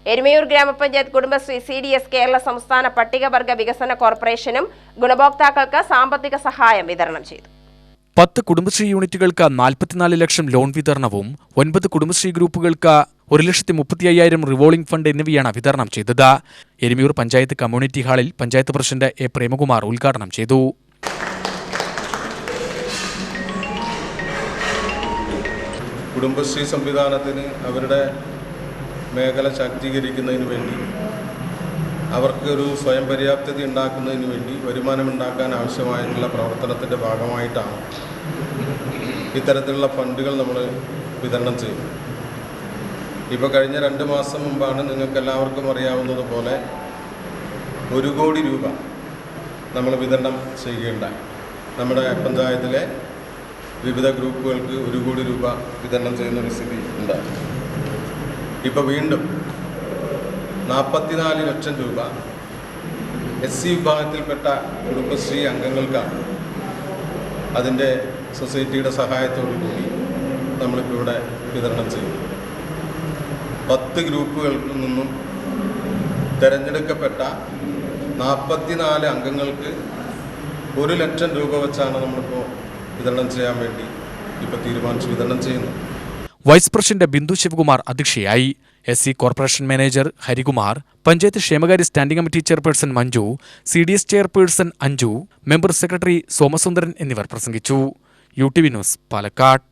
എരുമയൂർ ഗ്രാമപഞ്ചായത്ത് കുടുംബശ്രീ CDS കേരള സംസ്ഥാന പട്ടികവർഗ വികസന കോർപ്പറേഷനും ഗുണഭോക്താക്കൾക്ക് സാമ്പത്തിക സഹായം വിതരണം ചെയ്തു. 10 കുടുംബശ്രീ യൂണിറ്റുകൾക്ക് 44 ലക്ഷം ലോൺ വിതരണവും 9 കുടുംബശ്രീ ഗ്രൂപ്പുകൾക്ക് 1,35,000 റിവോൾവിംഗ് ഫണ്ട് എന്നിവയാണ് വിതരണം ചെയ്തത്. എരുമയൂർ പഞ്ചായത്ത് കമ്മ്യൂണിറ്റി ഹാളിൽ പഞ്ചായത്ത് പ്രസിഡന്റ് A. പ്രേമകുമാർ ഉദ്ഘാടനം ചെയ്തു. കുടുംബശ്രീ സംവിധാനത്തിന് അവരുടെ മേഖല ശാക്തീകരിക്കുന്നതിന് വേണ്ടി അവർക്കൊരു സ്വയം പര്യാപ്തത ഉണ്ടാക്കുന്നതിന് വേണ്ടി വരുമാനമുണ്ടാക്കാൻ ആവശ്യമായിട്ടുള്ള പ്രവർത്തനത്തിൻ്റെ ഭാഗമായിട്ടാണ് ഇത്തരത്തിലുള്ള ഫണ്ടുകൾ നമ്മൾ വിതരണം ചെയ്യുന്നത്. ഇപ്പോൾ കഴിഞ്ഞ 2 മാസം മുമ്പാണ് നിങ്ങൾക്കെല്ലാവർക്കും അറിയാവുന്നതുപോലെ 1 കോടി രൂപ നമ്മൾ വിതരണം ചെയ്യുകയുണ്ടായി. നമ്മുടെ പഞ്ചായത്തിലെ വിവിധ ഗ്രൂപ്പുകൾക്ക് 1 കോടി രൂപ വിതരണം ചെയ്യുന്ന ഒരു സ്ഥിതി ഉണ്ടായി. ഇപ്പോൾ വീണ്ടും 44 ലക്ഷം രൂപ SC വിഭാഗത്തിൽപ്പെട്ട കുടുംബശ്രീ അംഗങ്ങൾക്കാണ് അതിൻ്റെ സൊസൈറ്റിയുടെ സഹായത്തോടു കൂടി നമ്മളിപ്പോൾ ഇവിടെ വിതരണം ചെയ്യും. 10 ഗ്രൂപ്പുകളിൽ നിന്നും തിരഞ്ഞെടുക്കപ്പെട്ട 44 അംഗങ്ങൾക്ക് 1 ലക്ഷം രൂപ വെച്ചാണ് നമ്മളിപ്പോൾ വിതരണം ചെയ്യാൻ വേണ്ടി ഇപ്പോൾ തീരുമാനിച്ചു വിതരണം ചെയ്യുന്നത്. വൈസ് പ്രസിഡന്റ് ബിന്ദു ശിവകുമാർ അധ്യക്ഷയായി. SC corporation manager Harikumar, panchayat ക്ഷേമകാര്യ standing committee chairperson Manju, CDS chairperson Anju, member secretary Somasundaran എന്നിവർ പ്രസംഗിച്ചു. UTV news, Palakkad.